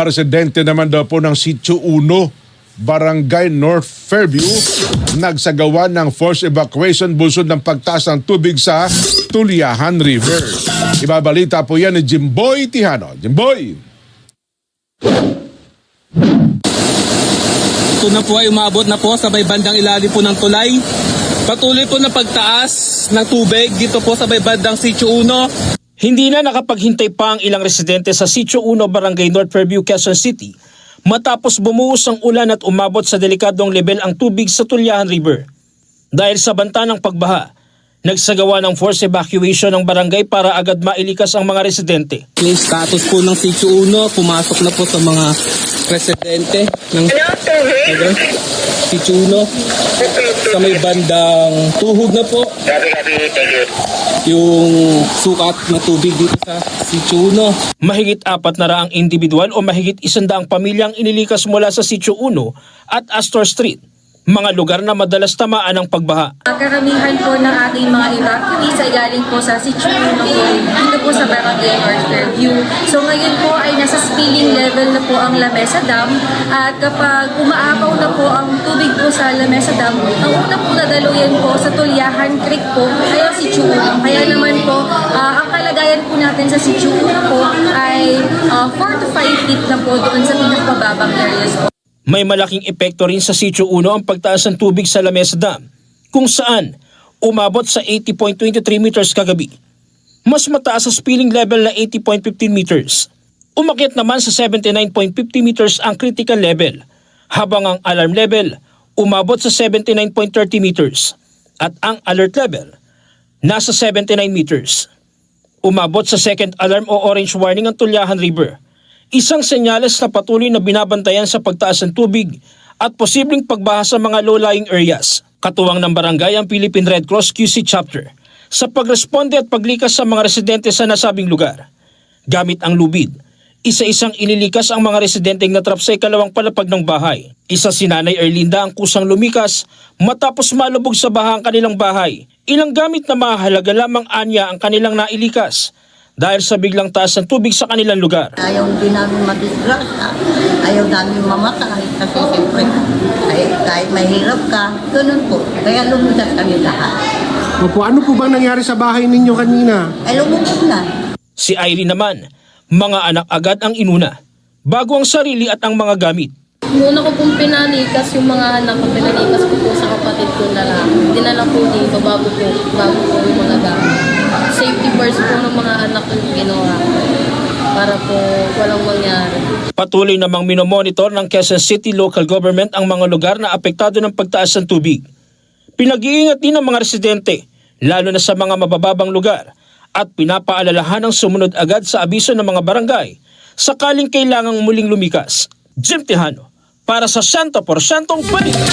Residente naman daw po ng Sitio 1, Barangay North Fairview, nagsagawa ng forced evacuation bunsod ng pagtaas ng tubig sa Tulyahan River. Ibabalita po yan ni Jimboy Tihano. Jimboy! Ito na po ay umabot na po sa may bandang ilalim po ng tulay. Patuloy po na pagtaas ng tubig dito po sa may bandang Sitio 1. Hindi na nakapaghintay pa ang ilang residente sa Sitio 1, Barangay North Fairview, Quezon City matapos bumuhos ang ulan at umabot sa delikadong level ang tubig sa Tulyahan River. Dahil sa banta ng pagbaha, nagsagawa ng forced evacuation ng barangay para agad mailikas ang mga residente. Yung status po ng Sitio 1, pumasok na po sa mga residente ng Sitio 1. Sa may bandang tuhog na po yung sukat na tubig dito sa Sitio 1. Mahigit 400 individual o mahigit 100 pamilyang inilikas mula sa Sitio 1 at Astor Street, mga lugar na madalas tamaan ng pagbaha. Karamihan po ng ating mga evacuees ay galing po sa Sitio 1 dito po sa Barangay North Fairview. So ngayon po ay nasa spilling level na po ang Lamesa Dam, at kapag umaapaw na po ang tubig po sa Lamesa Dam, ang una po nadaluyan po sa Tulyahan Creek po ay ang Sitio 1. Kaya naman po, ang kalagayan po natin sa Sitio 1 po ay 4 to 5 feet na po doon sa pinakababang areas po. May malaking epekto rin sa Sitio 1 ang pagtaas ng tubig sa Lamesa Dam, kung saan umabot sa 80.23 meters kagabi. Mas mataas sa spilling level na 80.15 meters. Umakyat naman sa 79.50 meters ang critical level, habang ang alarm level umabot sa 79.30 meters at ang alert level nasa 79 meters. Umabot sa second alarm o orange warning ang Tulyahan River, isang senyales na patuloy na binabantayan sa pagtaas ng tubig at posibleng pagbaha sa mga low-lying areas. Katuwang ng barangay ang Philippine Red Cross QC Chapter sa pagresponde at paglikas sa mga residente sa nasabing lugar. Gamit ang lubid, isa-isang inilikas ang mga residenteng natrap sa ikalawang palapag ng bahay. Isa si Nanay Erlinda ang kusang lumikas matapos malubog sa baha ang kanilang bahay. Ilang gamit na mahalaga lamang anya ang kanilang nailikas dahil sa biglang taas ng tubig sa kanilang lugar. Ayaw din namin madisgrasya, ayaw namin mamatay kasi siyempre kahit mahirap ka, ganun po. Kaya lumudas kami lahat. Opo, ano po bang nangyari sa bahay ninyo kanina? Ay lumubog na. Si Irene naman, mga anak agad ang inuna, bago ang sarili at ang mga gamit. Una ko pong pinanikas yung mga anak ko, pinanikas ko po sa kapatid ko na lang. Dinala po dito bago po yung mga gamit. Safety first po ng mga anak ko yung ginawa para po walang mangyari. Patuloy namang minomonitor ng Quezon City Local Government ang mga lugar na apektado ng pagtaas ng tubig. Pinag-iingat din ng mga residente, lalo na sa mga mabababang lugar, at pinapaalalahan ang sumunod agad sa abiso ng mga barangay sakaling kailangang muling lumikas. Jim Tihano, para sa 100% Balita.